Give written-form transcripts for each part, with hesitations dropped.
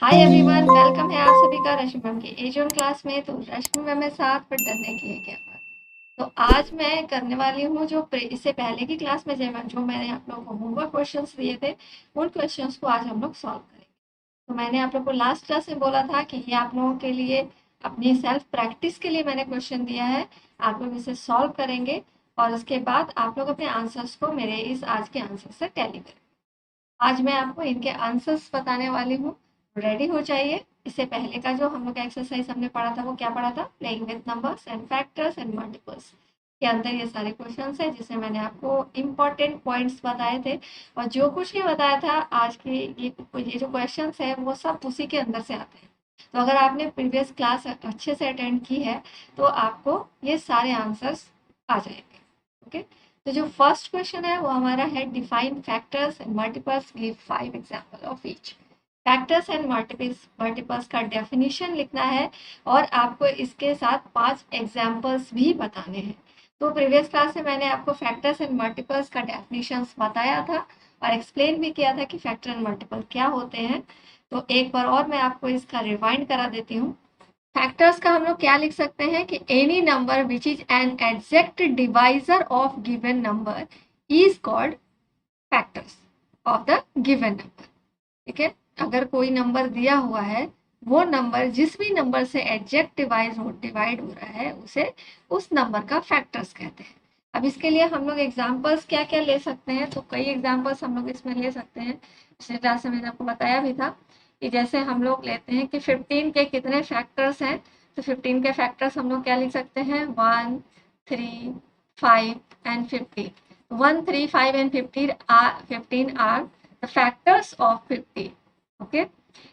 Hi everyone, welcome है आप सभी का रश्मि मैम की एजोन क्लास में। तो रश्मि मैम है साथ, पर डरने की है क्या बात। तो आज मैं करने वाली हूँ जो इससे पहले की क्लास में जो मैंने आप लोगों को होमवर्क क्वेश्चंस दिए थे, उन क्वेश्चंस को आज हम लोग सॉल्व करेंगे। तो मैंने आप लोग को लास्ट क्लास में बोला था कि ये आप लोगों के लिए अपनी सेल्फ प्रैक्टिस के लिए मैंने क्वेश्चन दिया है। आप लोग इसे सॉल्व करेंगे और उसके बाद आप लोग अपने आंसर्स को मेरे इस आज के आंसर से टैली करेंगे। आज मैं आपको इनके आंसर्स बताने वाली हूँ। रेडी हो जाइए। इससे पहले का जो हम लोग का एक्सरसाइज हमने पढ़ा था वो क्या पढ़ा था? Playing with numbers and factors and multiples के अंदर ये सारे क्वेश्चंस है जिसमें मैंने आपको इम्पोर्टेंट पॉइंट्स बताए थे। और जो कुछ भी बताया था आज की ये जो क्वेश्चंस है वो सब उसी के अंदर से आते हैं। तो अगर आपने प्रीवियस क्लास अच्छे से अटेंड की है तो आपको ये सारे आंसर्स आ जाएंगे। ओके। तो जो फर्स्ट क्वेश्चन है वो हमारा है define factors and multiples, give 5 example of each. Factors and multiples का डेफिनेशन लिखना है और आपको इसके साथ 5 एग्जांपल्स भी बताने हैं। तो प्रीवियस क्लास में मैंने आपको फैक्टर्स एंड मल्टीपल्स का डेफिनेशंस बताया था और एक्सप्लेन भी किया था कि फैक्टर एंड मल्टीपल क्या होते हैं। तो एक बार और मैं आपको इसका रिवाइंड करा देती हूँ। फैक्टर्स का हम लोग क्या लिख सकते हैं कि any number which is an exact divisor of given number is called factors of the given number. ठीक है। अगर कोई नंबर दिया हुआ है, वो नंबर जिस भी नंबर से एग्जैक्ट डिवाइड हो रहा है उसे उस नंबर का फैक्टर्स कहते हैं। अब इसके लिए हम लोग एग्जांपल्स क्या क्या ले सकते हैं? तो कई एग्जांपल्स हम लोग इसमें ले सकते हैं। पिछले क्लास में मैंने आपको बताया भी था कि जैसे हम लोग लेते हैं कि 15 के कितने फैक्टर्स हैं। तो 15 के फैक्टर्स हम लोग क्या लिख सकते हैं? 1, 3, 5 and 15। 1, 3, 5 and 15 are the factors of 15। Okay.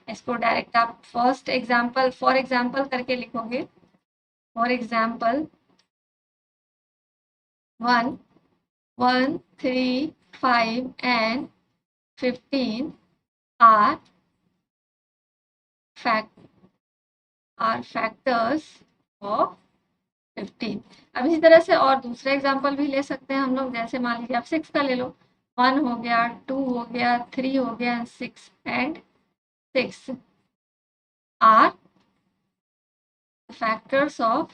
इसको डायरेक्ट आप फर्स्ट एग्जाम्पल फॉर एग्जाम्पल करके लिखोगे। For example 1, 1, 3, 5 and 15 are factors of 15। अब इसी तरह से और दूसरा एग्जाम्पल भी ले सकते हैं हम लोग। जैसे मान लीजिए आप 6 का ले लो। 1 हो गया, 2 हो गया, 3 हो गया, 6 एंड 6 आर फैक्टर्स ऑफ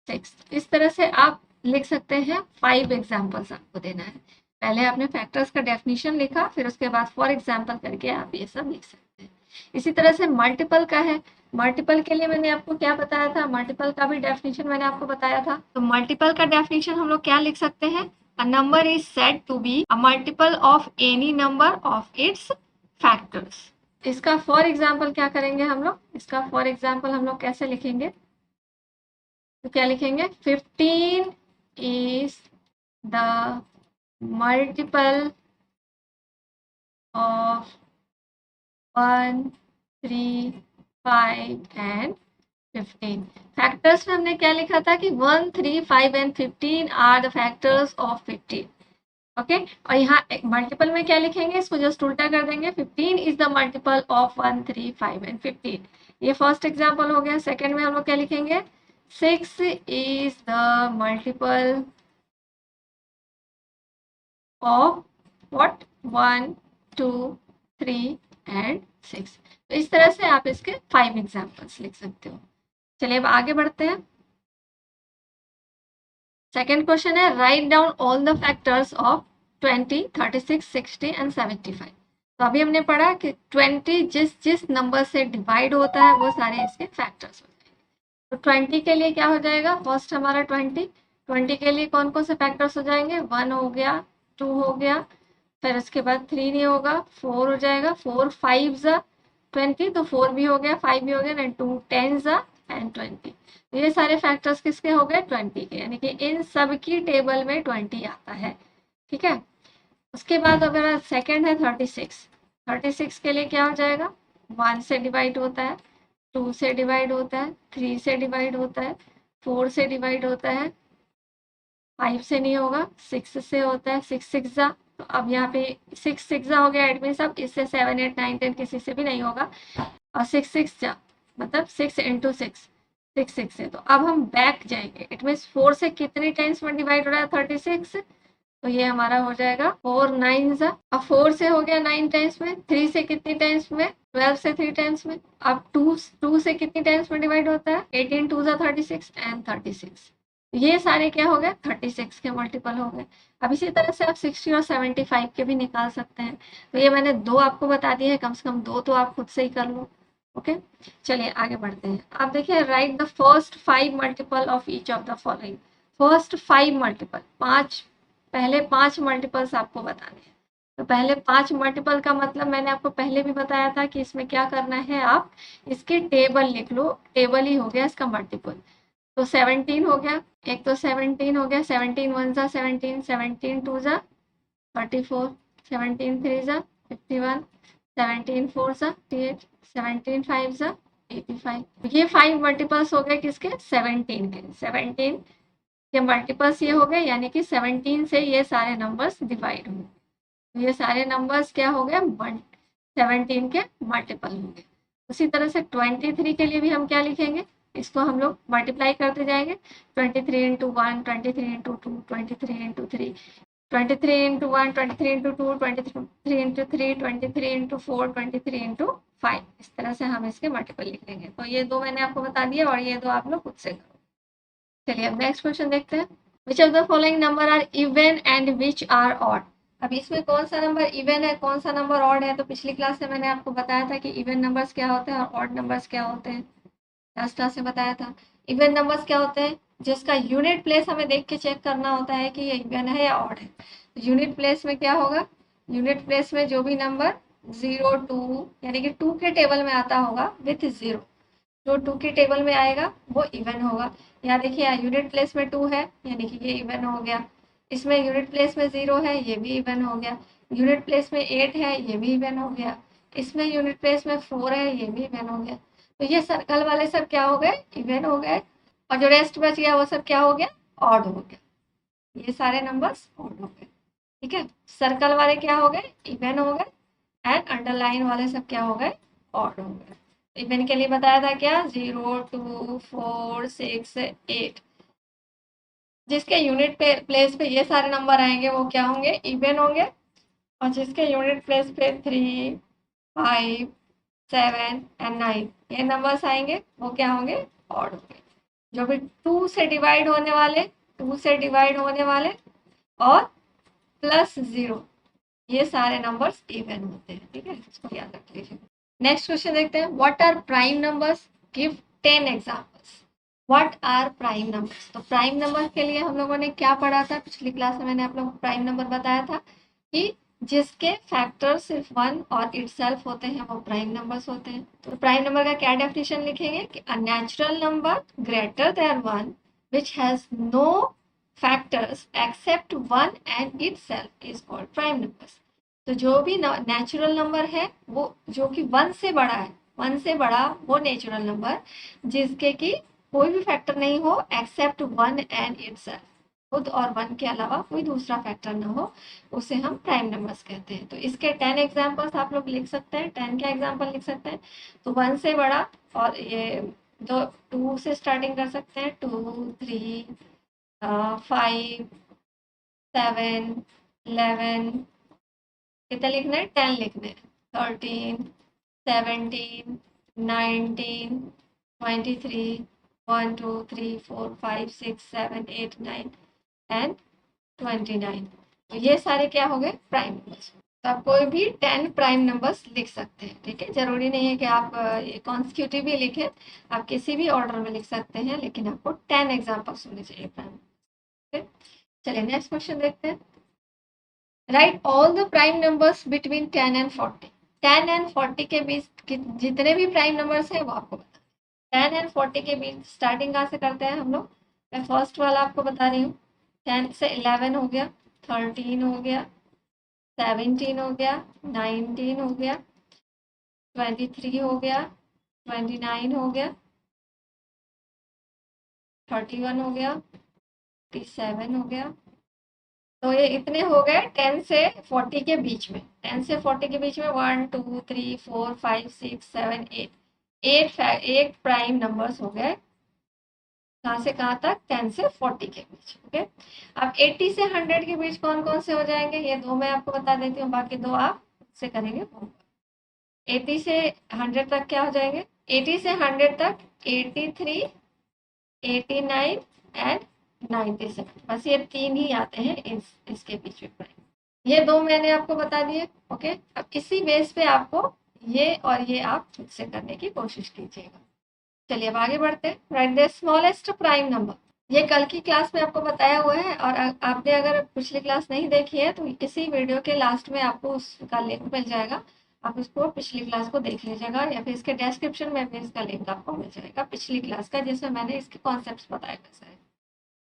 6। इस तरह से आप लिख सकते हैं। 5 एग्जाम्पल्स आपको देना है। पहले आपने फैक्टर्स का डेफिनेशन लिखा, फिर उसके बाद फॉर एग्जाम्पल करके आप ये सब लिख सकते हैं। इसी तरह से मल्टीपल का है। मल्टीपल के लिए मैंने आपको क्या बताया था? मल्टीपल का भी डेफिनेशन मैंने आपको बताया था। तो मल्टीपल का डेफिनेशन हम लोग क्या लिख सकते हैं? A number is said to be a multiple of any number of its factors. इसका फॉर एग्जाम्पल क्या करेंगे हम लोग? इसका फॉर एग्जाम्पल हम लोग कैसे लिखेंगे? तो क्या लिखेंगे? 15 is the multiple of 1, 3, 5 and 15। Factors में हमने क्या लिखा था कि 1, 3, 5 and 15 are the factors of 15। Okay. और यहाँ मल्टीपल में क्या लिखेंगे? इसको जस्ट उल्टा कर देंगे। 15 is the multiple of 1, 3, 5 and 15। ये फर्स्ट एग्जाम्पल हो गया। सेकेंड में हम लोग क्या लिखेंगे? 6 is the multiple of what? 1, 2, 3 and 6। तो इस तरह से आप इसके 5 एग्जाम्पल्स लिख सकते हो। चलिए अब आगे बढ़ते हैं। सेकेंड क्वेश्चन है write down all the factors of 20, 36, 60 and 75। तो अभी हमने पढ़ा कि 20 जिस जिस नंबर से डिवाइड होता है वो सारे इसके फैक्टर्स होते हैं। तो 20 के लिए क्या हो जाएगा? फर्स्ट हमारा 20 के लिए कौन कौन से फैक्टर्स हो जाएंगे? 1 हो गया, 2 हो गया, फिर उसके बाद 3 नहीं होगा, 4 हो जाएगा। 4 5 ज़ा 20, तो 4 भी हो गया, 5 भी हो गया, एंड 2 10 ज़ा एंड 20। तो ये सारे फैक्टर्स किसके हो गए? 20 के। यानी कि इन सब की टेबल में 20 आता है। ठीक है। उसके बाद अगर सेकंड है 36। 36 के लिए क्या हो जाएगा? 1 से डिवाइड होता है, 2 से डिवाइड होता है, 3 से डिवाइड होता है, 4 से डिवाइड होता है, 5 से नहीं होगा, 6 से होता है। 6 6 जा, तो अब यहाँ पे 6 6 जा हो गया एडमिन साहब। इससे 7 8 9 10 किसी से भी नहीं होगा। और 6 6 जा मतलब 6 इंटू 6, 6 6 से। तो अब हम बैक जाएंगे। इट मीन्स 4 से कितने टाइम्स में डिवाइड हो रहा है? 36। तो ये हमारा हो जाएगा 4 9 जा। अब 4 से हो गया 9 टाइम्स में, 3 से कितनी टाइम्स में, 12 से 3 टाइम्स में। अब 2 से कितनी टाइम्स में डिवाइड होता है, 18 2 जा 36 एंड 36। ये सारे क्या हो गए, 36 के मल्टीपल हो गए। अब इसी तरह से आप 60 और 75 के भी निकाल सकते हैं। तो ये मैंने 2 आपको बता दिए हैं, कम से कम 2 तो आप खुद से ही कर लो। ओके, चलिए आगे बढ़ते हैं। आप देखिए, right the first 5 multiple of each of the following. First 5 multiple, 5, पहले 5 मल्टीपल्स आपको बताने हैं। तो पहले 5 मल्टीपल का मतलब मैंने आपको पहले भी बताया था कि इसमें क्या करना है, आप इसके टेबल लिख लो, टेबल ही हो गया इसका मल्टीपल। तो 17 हो गया, एक तो 17 हो गया, 17 1 जा 17, 17 2 जा 34, 17 3 जा 51, 17 4 जा 58, 17 5 जा 85। ये 5 मल्टीपल्स हो गए किसके, 17 के। 17 के मल्टीपल्स ये हो गए, यानी कि 17 से ये सारे नंबर्स डिवाइड होंगे। तो ये सारे नंबर्स क्या हो गए, 17 के मल्टीपल होंगे। उसी तरह से 23 के लिए भी हम क्या लिखेंगे, इसको हम लोग मल्टीप्लाई करते जाएंगे। 23 into 1, 23 into 2, 23 into 3, 23 into 1, 23 into 2, 23 into 3, 23 into 4, 23 into 5। इस तरह से हम इसके मल्टीपल लिख लेंगे। तो ये 2 मैंने आपको बता दिया और ये 2 आप लोग खुद से करो। चलिए अब नेक्स्ट क्वेश्चन देखते हैं। Which of the following number are even and which are odd. अब इसमें कौन सा नंबर इवन है, कौन सा नंबर ऑड है। तो पिछली क्लास में मैंने आपको बताया था कि इवन नंबर्स क्या होते हैं और ऑड नंबर्स क्या होते हैं। लास्ट क्लास में बताया था। इवन नंबर्स क्या होते हैं, जिसका यूनिट प्लेस हमें देख के चेक करना होता है कि ये इवन है या ऑड है। तो यूनिट प्लेस में क्या होगा, यूनिट प्लेस में जो भी नंबर 0 2 यानी कि 2 के टेबल में आता होगा विथ 0, जो 2 के टेबल में आएगा वो इवन होगा। यहाँ देखिए, यूनिट प्लेस में 2 है यानी कि ये इवन हो गया। इसमें यूनिट प्लेस में 0 है, ये भी इवन हो गया। यूनिट प्लेस में 8 है, ये भी इवन हो गया। इसमें यूनिट प्लेस में 4 है, ये भी इवन हो गया। तो ये सर्कल वाले सब क्या हो गए, इवन हो गए। और जो रेस्ट बच गया वो सब क्या हो गया, ऑड हो गया। ये सारे नंबर्स ऑड हो गए। ठीक है, सर्कल वाले क्या हो गए, इवन हो गए। एंड अंडरलाइन वाले सब क्या हो गए, ऑड हो गए। इवन के लिए बताया था क्या, 0 2 4 6 8। जिसके यूनिट प्लेस पे ये सारे नंबर आएंगे वो क्या होंगे, इवन होंगे। और जिसके यूनिट प्लेस पे 3 5 7 एंड 9 ये नंबर्स आएंगे वो क्या होंगे, ऑड होंगे। जो भी 2 से डिवाइड होने वाले, 2 से डिवाइड होने वाले और प्लस 0, ये सारे नंबर्स इवन होते हैं। ठीक है, इसको याद रख लीजिए। नेक्स्ट क्वेश्चन देखते हैं। What are prime numbers, give 10 examples. What are prime numbers. तो प्राइम नंबर के लिए हम लोगों ने क्या पढ़ा था, पिछली क्लास में मैंने आप लोगों को प्राइम नंबर बताया था कि जिसके फैक्टर सिर्फ 1 और इटसेल्फ होते हैं वो प्राइम नंबर्स होते हैं। तो प्राइम नंबर का क्या डेफिनेशन लिखेंगे कि a natural number greater than 1 which has no factors except 1 and itself is called prime numbers। तो जो भी नेचुरल नंबर है वो जो कि 1 से बड़ा है, 1 से बड़ा वो नेचुरल नंबर जिसके कि कोई भी फैक्टर नहीं हो एक्सेप्ट 1 एंड इटसेल्फ, खुद और 1 के अलावा कोई दूसरा फैक्टर ना हो, उसे हम प्राइम नंबर्स कहते हैं। तो इसके 10 एग्जांपल्स आप लोग लिख सकते हैं। 10 के एग्जांपल लिख सकते हैं। तो 1 से बड़ा, और ये दो 2 से स्टार्टिंग कर सकते हैं, 2 3 5 7 11, कितने लिखने हैं, 10 लिखने हैं। 13 17 19 23 1 2 3 4 5 6 7 8 9 एंड 29। तो ये सारे क्या हो गए, प्राइम नंबर्स। तो आप कोई भी 10 प्राइम नंबर्स लिख सकते हैं। ठीक है, जरूरी नहीं है कि आप कॉन्सिक्यूटिव भी लिखें, आप किसी भी ऑर्डर में लिख सकते हैं, लेकिन आपको 10 एग्जाम्पल्स होने चाहिए प्राइम। चलिए नेक्स्ट क्वेश्चन देखते हैं। Right all the prime numbers between 10 and 40। 10 and 40 के बीच जितने भी प्राइम नंबर्स हैं वो आपको बता। 10 एंड 40 के बीच स्टार्टिंग कहाँ से करते हैं हम लोग। मैं फर्स्ट वाला आपको बता रही हूँ। 10 से 11 हो गया, 13 हो गया, 17 हो गया, 19 हो गया, 23 हो गया, 29 हो गया, 31 हो गया, 37 हो गया। तो ये इतने हो गए 10 से 40 के बीच में। 10 से 40 के बीच में 1 2 3 4 5 6 7 8 8 प्राइम नंबर्स हो गए कहाँ से कहाँ तक, 10 से 40 के बीच। ओके, अब 80 से 100 के बीच कौन कौन से हो जाएंगे, ये दो मैं आपको बता देती हूँ, बाकी दो आप से करेंगे। 80 से 100 तक क्या हो जाएंगे, 80 से 100 तक 83, 89 एंड 97, बस ये तीन ही आते हैं इसके बीच में प्राइम। ये दो मैंने आपको बता दिए। ओके, अब इसी बेस पे आपको ये और ये आप खुद से करने की कोशिश कीजिएगा। चलिए अब आगे बढ़ते हैं। Right the smallest prime number, ये कल की क्लास में आपको बताया हुआ है, और आपने अगर पिछली क्लास नहीं देखी है तो इसी वीडियो के लास्ट में आपको उसका लिंक मिल जाएगा, आप उसको पिछली क्लास को देख लीजिएगा, या फिर इसके डिस्क्रिप्शन में भी इसका लिंक आपको मिल जाएगा पिछली क्लास का, जिसमें मैंने इसके कॉन्सेप्ट बताए हुए हैं।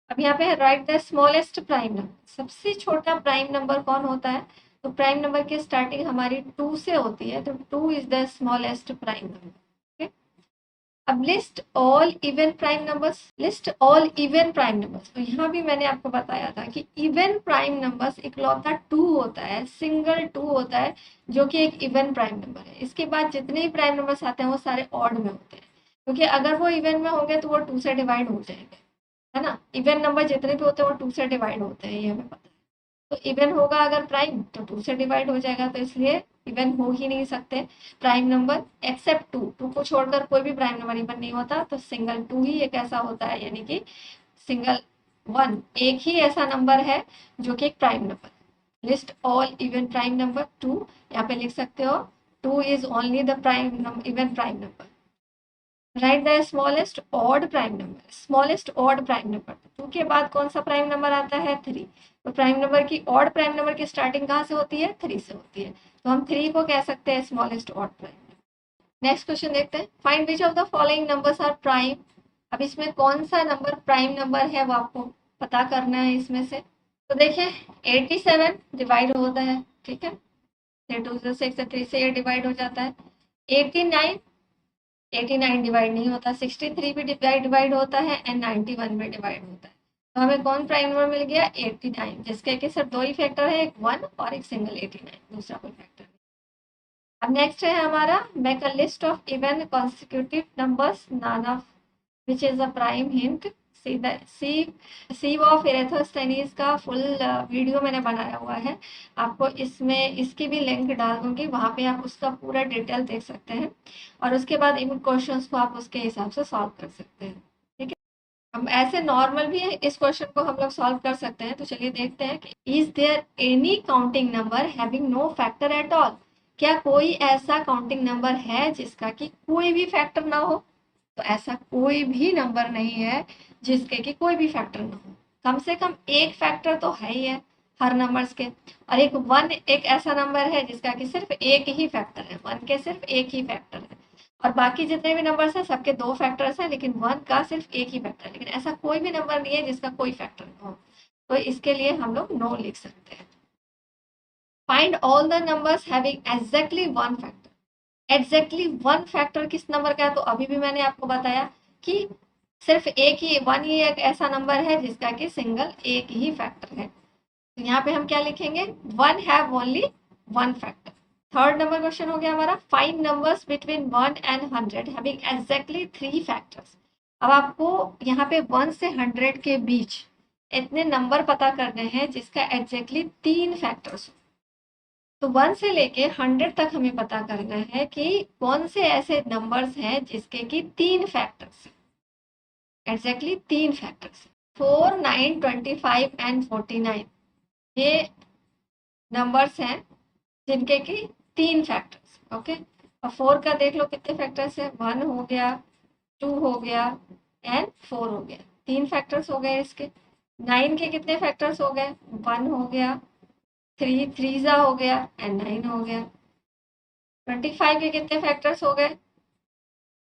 अब यहाँ पे right the smallest prime number, सबसे छोटा प्राइम नंबर कौन होता है, तो प्राइम नंबर की स्टार्टिंग हमारी 2 से होती है, तो 2 is the smallest prime number. अब list all even prime numbers, list all even prime numbers, तो यहाँ भी मैंने आपको बताया था कि इवन प्राइम नंबर्स इकलौता 2 होता है, सिंगल 2 होता है, जो कि एक इवन प्राइम नंबर है। इसके बाद जितने भी प्राइम नंबर्स आते हैं वो सारे ऑड में होते हैं, क्योंकि अगर वो इवन में होंगे तो वो 2 से डिवाइड हो जाएंगे, है ना। इवन नंबर जितने भी होते हैं वो 2 से डिवाइड होते हैं, ये हमें पता है। तो इवन होगा अगर प्राइम तो 2 से डिवाइड हो जाएगा, तो इसलिए इवन हो ही नहीं सकते प्राइम नंबर, एक्सेप्ट 2, 2 को छोड़कर कोई भी प्राइम नंबर इवन नहीं होता, तो सिंगल 2 ही एक ऐसा होता है, यानी कि सिंगल 1 एक ही ऐसा नंबर है जो कि एक prime number. List all even prime number 2, यहाँ पे लिख सकते हो 2 is only the prime even prime number. Right the smallest odd prime number, smallest odd prime number, 2 के बाद कौन सा प्राइम नंबर आता है, 3। तो प्राइम नंबर की, ऑड प्राइम नंबर की स्टार्टिंग कहाँ से होती है, 3 से होती है, तो हम 3 को कह सकते हैं smallest odd prime number. Next question देखते हैं, find which of the following numbers are prime. अब इसमें कौन सा नंबर प्राइम नंबर है वो आपको पता करना है इसमें से। तो देखिए 87 डिवाइड होता है, ठीक है, 2 से 6 से 3 से ये डिवाइड हो जाता है। 89, 89 डिवाइड नहीं होता, 63 भी डिवाइड होता है, एंड 91 भी डिवाइड होता है। तो हमें कौन प्राइम नंबर मिल गया, 89, जिसके कि सिर्फ दो ही फैक्टर है, एक 1 और एक सिंगल 89, दूसरा कोई फैक्टर नहीं। अब नेक्स्ट है हमारा, make a list of even consecutive numbers none of which is a prime hint. Sieve of Eratosthenes का फुल वीडियो मैंने बनाया हुआ है, आपको इसमें इसकी भी लिंक डाल दूंगी, वहाँ पे आप उसका पूरा डिटेल देख सकते हैं, और उसके बाद इन क्वेश्चंस को आप उसके हिसाब से सॉल्व कर सकते हैं। ठीक है, हम ऐसे नॉर्मल भी इस क्वेश्चन को हम लोग सॉल्व कर सकते हैं। तो चलिए देखते हैं कि is there any counting number having no factor at all, क्या कोई ऐसा काउंटिंग नंबर है जिसका कि कोई भी फैक्टर ना हो। तो ऐसा कोई भी नंबर नहीं है जिसके कि कोई भी फैक्टर ना हो, कम से कम एक फैक्टर तो है ही है हर नंबर्स के, और एक 1 एक ऐसा नंबर है जिसका कि सिर्फ एक ही फैक्टर है, 1 के सिर्फ एक ही फैक्टर है, और बाकी जितने भी नंबर्स हैं सबके 2 फैक्टर्स हैं, लेकिन 1 का सिर्फ एक ही फैक्टर है, लेकिन ऐसा कोई भी नंबर नहीं है जिसका कोई फैक्टर ना हो, तो इसके लिए हम लोग नो लिख सकते हैं। Find all the numbers having exactly 1 factor, exactly 1 factor किस नंबर का है, तो अभी भी मैंने आपको बताया कि सिर्फ एक ही 1 ही एक ऐसा नंबर है जिसका कि सिंगल एक ही फैक्टर है, तो यहाँ पे हम क्या लिखेंगे, 1 have only 1 factor. Third number question हो गया हमारा, find numbers between 1 and 100 having exactly 3 factors. अब आपको यहाँ पे 1 से 100 के बीच इतने नंबर पता करने हैं जिसका एग्जैक्टली 3 फैक्टर्स हो। तो 1 से लेके 100 तक हमें पता करना है कि कौन से ऐसे नंबर्स हैं जिसके कि 3 फैक्टर्स हैं, एग्जैक्टली 3 फैक्टर्स। 4, 9, 25 एंड 49 ये नंबर्स हैं जिनके कि 3 फैक्टर्स। ओके, और 4 का देख लो कितने फैक्टर्स है, 1 हो गया, 2 हो गया एंड 4 हो गया, 3 फैक्टर्स हो गए इसके। 9 के कितने फैक्टर्स हो गए, 1 हो गया, 3 3 हो गया एंड 9 हो गया। 25 के कितने फैक्टर्स हो गए,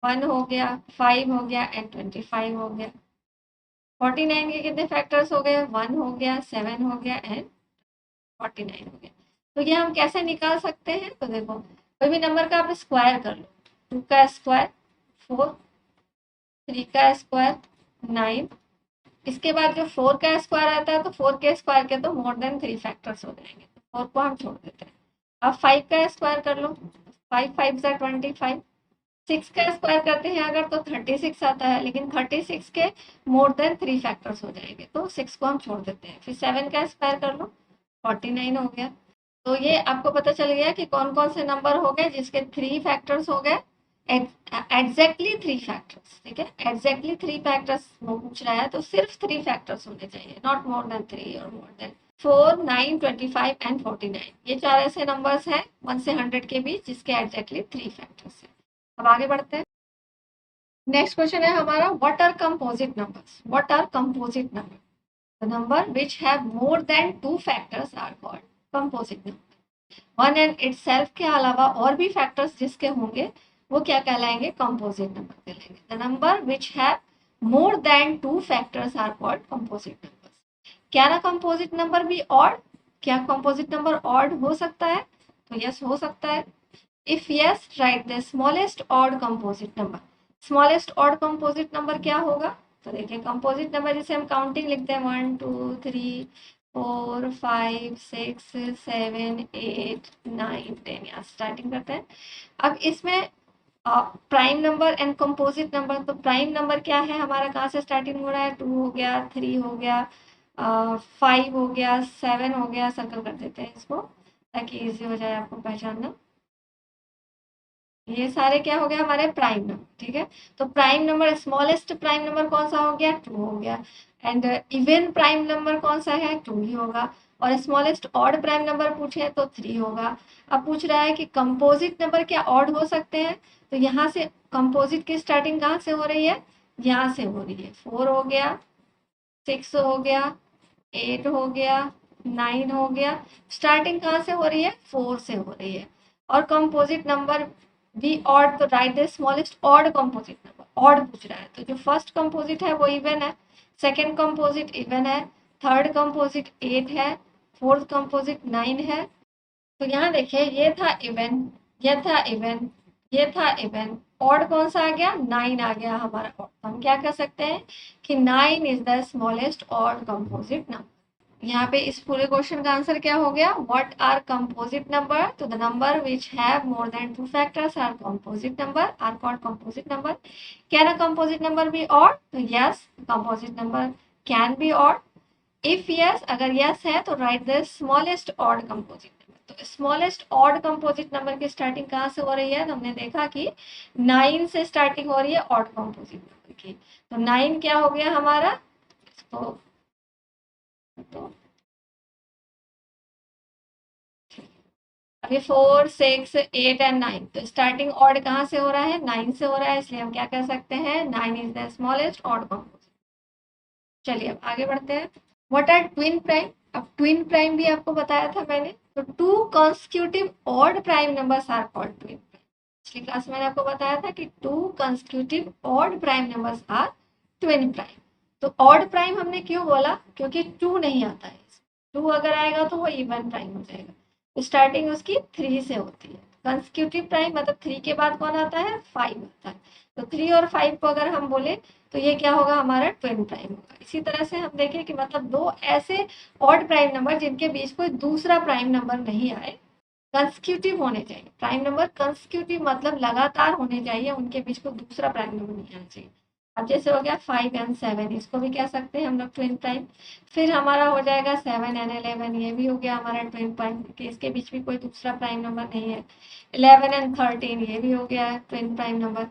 1 हो गया, 5 हो गया एंड 25 हो गया। 49 के कितने फैक्टर्स हो गए, 1 हो गया, 7 हो गया एंड 49 हो गया। तो ये हम कैसे निकाल सकते हैं, तो देखो कोई भी नंबर का आप स्क्वायर कर लो, 2 का स्क्वायर 4, 3 का स्क्वायर 9, इसके बाद जो 4 का स्क्वायर आता है तो 4 के स्क्वायर के तो मोर देन 3 फैक्टर्स हो जाएंगे, तो 4 को हम छोड़ देते हैं। अब 5 का स्क्वायर कर लो, 5 5 25, 6 का स्क्वायर करते हैं अगर तो 36 आता है, लेकिन 36 के मोर देन 3 फैक्टर्स हो जाएंगे, तो 6 को हम छोड़ देते हैं। फिर 7 का स्क्वायर कर लो, 49 हो गया। तो ये आपको पता चल गया कि कौन कौन से नंबर हो गए जिसके 3 फैक्टर्स हो गए, एग्जैक्टली 3 फैक्टर्स। ठीक है, एग्जैक्टली 3 फैक्टर्स वो पूछ रहा है, तो सिर्फ 3 फैक्टर्स होने चाहिए, नॉट मोर देन 3 और मोर देन 4, 9, 25 एंड 49। ये 4 ऐसे नंबर्स हैं 1 से 100 के बीच जिसके एग्जैक्टली 3 फैक्टर्स हैं। अब आगे बढ़ते हैं। नेक्स्ट क्वेश्चन है हमारा, what are composite numbers? What are composite number? The number which have more than 2 factors are called composite number. One and itself के अलावा और भी फैक्टर्स जिसके होंगे वो क्या कहलाएंगे? कंपोजिट नंबर कहलाएंगे। The number which have more than 2 factors are called composite numbers. क्या ना कंपोजिट नंबर भी ऑड? क्या कंपोजिट नंबर ऑड हो सकता है? तो यस, हो सकता है। If yes, write the smallest odd composite number. Smallest odd composite number क्या होगा? तो देखिए, composite number जिसे हम काउंटिंग लिखते हैं 1 2 3 4 5 6 7 8 9 10, यहाँ स्टार्टिंग करते हैं। अब इसमें prime number and composite number, तो प्राइम नंबर क्या है हमारा, कहाँ से स्टार्टिंग हो रहा है? 2 हो गया, 3 हो गया, 5 हो गया, 7 हो गया, सर्कल कर देते हैं इसको ताकि इजी हो जाए आपको पहचानना। ये सारे क्या हो गया हमारे प्राइम नंबर। ठीक है, तो prime number, smallest prime number कौन सा हो गया? 2 हो गया। एंड इवन प्राइम नंबर कौन सा है? 2 ही होगा। और स्मॉलेस्ट ऑड प्राइम नंबर पूछे तो 3 होगा। अब पूछ रहा है कि कंपोजिट नंबर क्या ऑड हो सकते हैं? तो यहाँ से कंपोजिट की स्टार्टिंग कहाँ से हो रही है? यहाँ से हो रही है। 4 हो गया, 6 हो गया, 8 हो गया, 9 हो गया। स्टार्टिंग कहाँ से हो रही है? 4 से हो रही है। और कंपोजिट नंबर भी ऑड, तो right the smallest odd composite number. Odd पूछ रहा है, तो जो फर्स्ट कंपोजिट है वो इवन है, सेकेंड कंपोजिट इवन है, थर्ड कंपोजिट 8 है, फोर्थ कंपोजिट 9 है। तो यहाँ देखिए, ये था इवन, ये था इवन, ये था इवन, ऑड कौन सा आ गया? 9 आ गया हमारा ऑड। तो हम क्या कर सकते हैं कि 9 is the smallest odd composite number. यहाँ पे इस पूरे क्वेश्चन का आंसर क्या हो गया? What are composite number? तो the number which have more than 2 factors are composite number, are called composite number. Can a composite number be odd? तो yes, composite number can be odd. If yes, अगर yes है तो right the smallest odd composite number. तो smallest odd composite number की starting कहाँ से हो रही है? तो हमने देखा कि 9 से स्टार्टिंग हो रही है ऑड कंपोजिट नंबर की। तो 9 क्या हो गया हमारा? तो अभी 4 6 8 एंड 9, तो स्टार्टिंग ऑड कहाँ से हो रहा है? 9 से हो रहा है, इसलिए हम क्या कह सकते हैं? 9 is the smallest odd composite. चलिए अब आगे बढ़ते हैं। What are twin prime? अब ट्विन प्राइम भी आपको बताया था मैंने। तो 2 constitutive odd prime numbers are called twin prime. पिछली क्लास में मैंने आपको बताया था कि 2 constitutive odd prime numbers are twin prime. तो ऑड प्राइम हमने क्यों बोला? क्योंकि 2 नहीं आता है। 2 अगर आएगा तो वो इवन प्राइम हो जाएगा। स्टार्टिंग उसकी 3 से होती है। कंसेक्यूटिव प्राइम मतलब 3 के बाद कौन आता है? 5 आता है। तो 3 और 5 को अगर हम बोले तो ये क्या होगा हमारा? ट्विन प्राइम होगा। इसी तरह से हम देखें कि मतलब 2 ऐसे ऑड प्राइम नंबर जिनके बीच कोई दूसरा प्राइम नंबर नहीं आए, कंसेक्यूटिव होने चाहिए। प्राइम नंबर कंसेक्यूटिव मतलब लगातार होने चाहिए, उनके बीच कोई दूसरा प्राइम नंबर नहीं आना चाहिए। अब जैसे हो गया 5 एंड 7, इसको भी कह सकते हैं हम लोग ट्विन प्राइम। फिर हमारा हो जाएगा 7 एंड 11, ये भी हो गया हमारा ट्विन प्राइम कि इसके बीच में कोई दूसरा प्राइम नंबर नहीं है। 11 एंड 13, ये भी हो गया ट्विन प्राइम नंबर।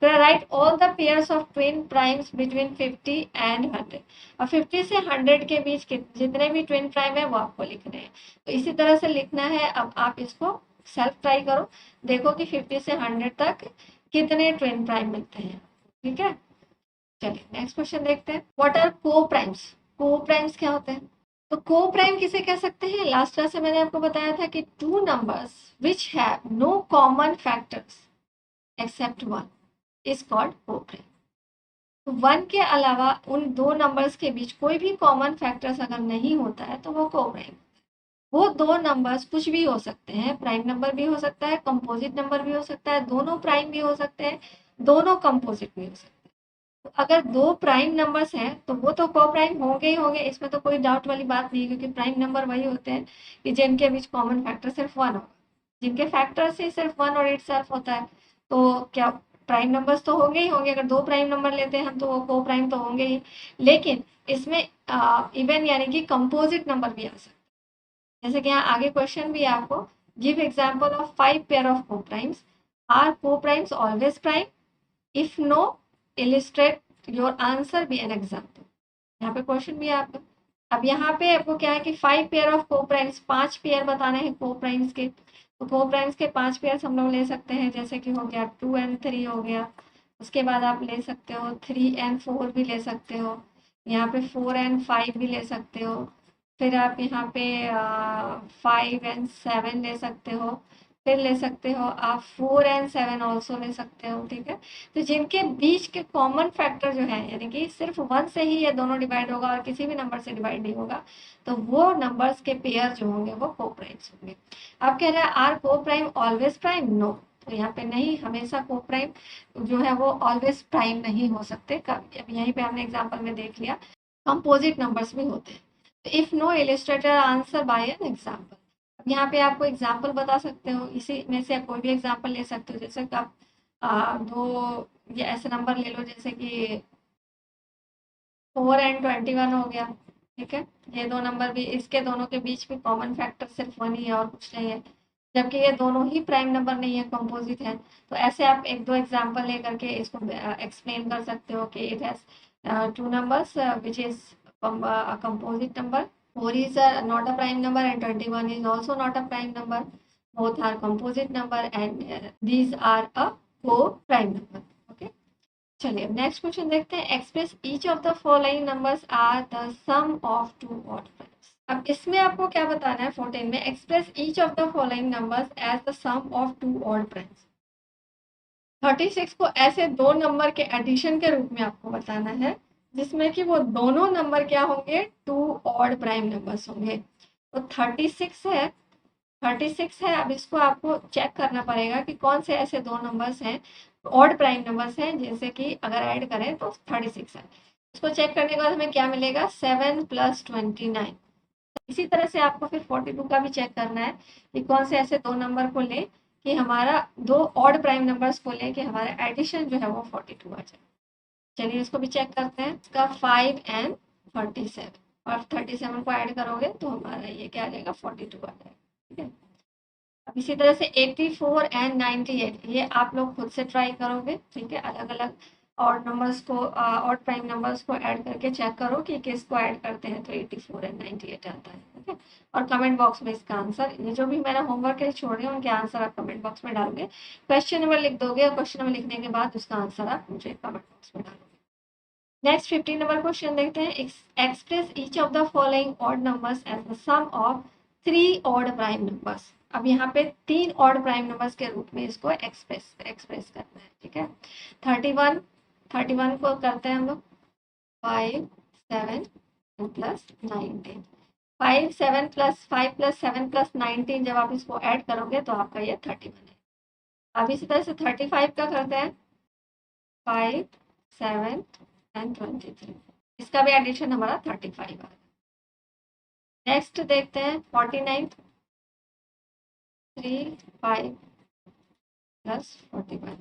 फिर right all the pairs of twin primes between 50 and 100। और 50 से 100 के बीच जितने भी ट्विन प्राइम है वो आपको लिखने हैं। तो इसी तरह से लिखना है। अब आप इसको सेल्फ ट्राई करो, देखो कि 50 से 100 तक कितने ट्विन प्राइम मिलते हैं। ठीक है, चलिए नेक्स्ट क्वेश्चन देखते हैं। व्हाट आर को प्राइम्स? को प्राइम्स क्या होते हैं? तो को प्राइम किसे कह सकते हैं? लास्ट क्लास में मैंने आपको बताया था कि 2 numbers which have no common factors except 1 is called coprime. तो 1 के अलावा उन 2 नंबर्स के बीच कोई भी कॉमन फैक्टर्स अगर नहीं होता है तो वो को प्राइम। वो 2 नंबर्स कुछ भी हो सकते हैं, प्राइम नंबर भी हो सकता है, कंपोजिट नंबर भी हो सकता है, दोनों प्राइम भी हो सकते हैं, दोनों कंपोजिट भी हो सकते हैं। तो अगर 2 प्राइम नंबर्स हैं तो वो तो को प्राइम होंगे ही होंगे, इसमें तो कोई डाउट वाली बात नहीं है, क्योंकि प्राइम नंबर वही होते हैं कि जिनके बीच कॉमन फैक्टर सिर्फ 1 होगा, जिनके फैक्टर से सिर्फ 1 और इट सेल्फ होता है। तो क्या प्राइम नंबर्स तो होंगे ही होंगे, अगर 2 प्राइम नंबर लेते हैं हम तो वो को प्राइम तो होंगे ही, लेकिन इसमें इवन यानी कि कंपोजिट नंबर भी आ सकते हैं। जैसे कि यहाँ आगे क्वेश्चन भी है आपको, give example of 5 pair of coprimes, are coprimes always prime, if no illustrate your answer be an example. यहाँ पे क्वेश्चन भी है आपका। अब यहाँ पे आपको क्या है कि 5 पेयर ऑफ को प्राइम्स, 5 पेयर बताने हैं को प्राइम्स के, तो को प्राइम्स के 5 पेयर हम लोग ले सकते हैं, जैसे कि हो गया 2 एंड 3 हो गया, उसके बाद आप ले सकते हो 3 एंड 4 भी ले सकते हो, यहाँ पे 4 एंड 5 भी ले सकते हो, फिर आप यहाँ पे 5 एंड 7 ले सकते हो, फिर ले सकते हो आप 4 एंड 7 ऑल्सो ले सकते हो, ठीक है। तो जिनके बीच के कॉमन फैक्टर जो है, यानी कि सिर्फ 1 से ही ये दोनों डिवाइड होगा और किसी भी नंबर से डिवाइड नहीं होगा, तो वो नंबर्स के पेयर जो होंगे वो को प्राइम्स होंगे। अब कह रहा है आर को प्राइम ऑलवेज प्राइम, नो, तो यहाँ पे नहीं, हमेशा को प्राइम जो है वो ऑलवेज प्राइम नहीं हो सकते। अब यहीं पे हमने एग्जाम्पल में देख लिया कंपोजिट नंबर्स भी होते हैं। तो if no illustrator answer by an example, यहाँ पे आपको एग्जाम्पल बता सकते हो, इसी में से कोई भी एग्जाम्पल ले सकते हो, जैसे कि आप दो ये ऐसे नंबर ले लो, जैसे कि 4 एंड 21 हो गया, ठीक है। ये दो नंबर भी, इसके दोनों के बीच में कॉमन फैक्टर सिर्फ 1 ही है और कुछ नहीं है, जबकि ये दोनों ही प्राइम नंबर नहीं है, कंपोजिट है। तो ऐसे आप एक दो एग्जाम्पल लेकर के इसको एक्सप्लेन कर सकते हो कि it has 2 numbers which is composite number, 4 is not a prime number and 21 is also not a prime number. Both are composite number and these are a co-prime number. Okay. चलिए next question देखते हैं। Express each of the following numbers are the sum of two odd primes. अब इसमें आपको क्या बताना है 14 में, express each of the following numbers as the sum of two odd primes. 36 को ऐसे दो नंबर के एडिशन के रूप में आपको बताना है जिसमें कि वो दोनों नंबर क्या होंगे, 2 ऑड प्राइम नंबर्स होंगे। तो 36 है, 36 है। अब इसको आपको चेक करना पड़ेगा कि कौन से ऐसे दो नंबर्स हैं, ऑड प्राइम नंबर्स हैं, जैसे कि अगर ऐड करें तो 36 है। इसको चेक करने के बाद हमें क्या मिलेगा, 7 + 29। इसी तरह से आपको फिर 42 का भी चेक करना है कि कौन से ऐसे दो नंबर को ले कि हमारा दो ऑड प्राइम नंबर्स को ले कि हमारा एडिशन जो है वो 42 आ जाए। चलिए इसको भी चेक करते हैं। इसका 5 एंड 37 और 37 को ऐड करोगे तो हमारा ये क्या आ जाएगा, 42 आ जाएगा, ठीक है। अब इसी तरह से 84 एंड 98 ये आप लोग खुद से ट्राई करोगे, ठीक है। अलग अलग ऑड नंबर्स को, ऑड प्राइम नंबर्स को ऐड करके चेक करो कि किसको ऐड करते हैं तो 84 एंड 98 आता है, ठीक है। और कमेंट बॉक्स में इसका आंसर, ये जो भी मैंने होमवर्क के लिए छोड़ रही हूँ उनके आंसर आप कमेंट बॉक्स में डालोगे। क्वेश्चन नंबर लिख दोगे और क्वेश्चन नंबर लिखने के बाद उसका आंसर आप मुझे कमेंट बॉक्स में डालोगे। नेक्स्ट 15 नंबर क्वेश्चन देखते हैं। Express each of the following odd numbers as the sum of 3 odd prime numbers. अब यहाँ पे 3 ऑड प्राइम नंबर्स के रूप में इसको एक्सप्रेस करना है, ठीक है। 31 को करते हैं हम लोग 5 7 प्लस 19, 5 7 प्लस 5 प्लस 7 प्लस 19 जब आप इसको ऐड करोगे तो आपका ये 31 है। अब इसी तरह से 35 का करते हैं 5 7 एंड 23, इसका भी एडिशन हमारा 35 आ गया। नेक्स्ट देखते हैं 49, 3 5 प्लस 41,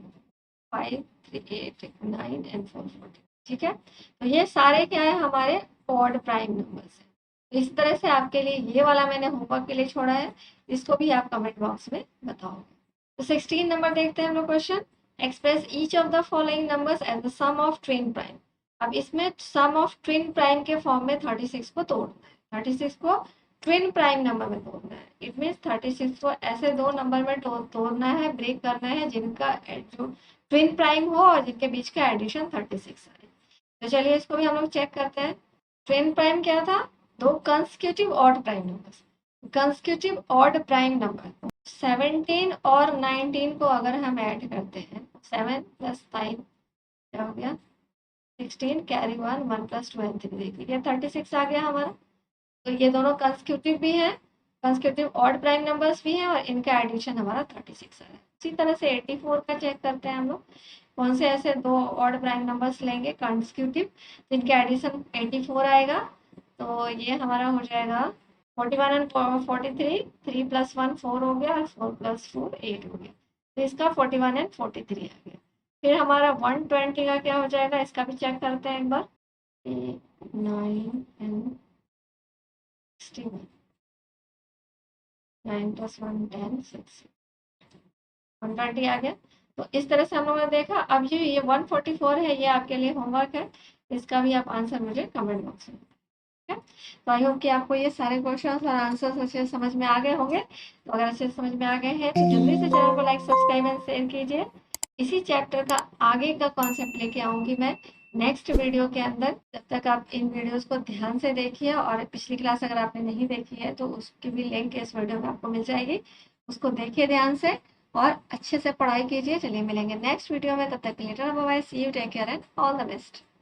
5 3 8 9 एंड 4 14, ठीक है। तो ये सारे क्या है, हमारे ऑड प्राइम नंबर्स हैं। तो इस तरह से आपके लिए ये वाला मैंने होमवर्क के लिए छोड़ा है, इसको भी आप कमेंट बॉक्स में बताओगे। तो 16 नंबर देखते हैं हम लोग question. Express each of the following numbers as the sum of twin prime. अब इसमें सम ऑफ ट्विन प्राइम के फॉर्म में 36 को तोड़ना है, 36 को ट्विन प्राइम नंबर में तोड़ना है। इट मीन्स 36 को ऐसे दो नंबर में तोड़ना है, ब्रेक करना है जिनका जो ट्विन प्राइम हो और जिनके बीच का एडिशन 36 है। तो चलिए इसको भी हम लोग चेक करते हैं। ट्विन प्राइम क्या था, दो consecutive odd prime numbers. Consecutive odd prime number 17 और 19 को अगर हम ऐड करते हैं, 7 + 9 क्या हो गया 16, कैरी 1 1 + 2 3, देखिए 36 आ गया हमारा। तो ये दोनों कंसेक्यूटिव भी हैं, कंसेक्यूटिव ऑड प्राइम नंबर्स भी हैं और इनका एडिशन हमारा 36 है। इसी तरह से 84 का चेक करते हैं हम लोग, कौन से ऐसे दो ऑड प्राइम नंबर्स लेंगे कंसेक्यूटिव जिनके एडिशन 84 आएगा। तो ये हमारा हो जाएगा 41 एंड 43, 3 + 1 4 हो गया और 4 + 4 8 हो गया। तो इसका 41 एंड 43 आ गया। फिर हमारा 120 का क्या हो जाएगा, इसका भी चेक करते हैं एक बार। 9 एंड 61, 9 + 1 10 6, 120 आ गया। तो इस तरह से हम लोगों ने देखा। अब ये 144 है, ये आपके लिए होमवर्क है, इसका भी आप आंसर मुझे कमेंट बॉक्स में। ठीक है, तो आई होप कि आपको ये सारे क्वेश्चन और आंसर्स अच्छे से समझ में आ गए होंगे। तो अगर अच्छे से समझ में आ गए हैं तो जल्दी से चैनल को लाइक, सब्सक्राइब एंड शेयर कीजिए। इसी चैप्टर का आगे का कॉन्सेप्ट लेके आऊंगी मैं नेक्स्ट वीडियो के अंदर। जब तक आप इन वीडियोस को ध्यान से देखिए, और पिछली क्लास अगर आपने नहीं देखी है तो उसकी भी लिंक इस वीडियो में आपको मिल जाएगी, उसको देखिए ध्यान से और अच्छे से पढ़ाई कीजिए। चलिए मिलेंगे नेक्स्ट वीडियो में, तब तक के लिए bye bye, see you, take care and all the best.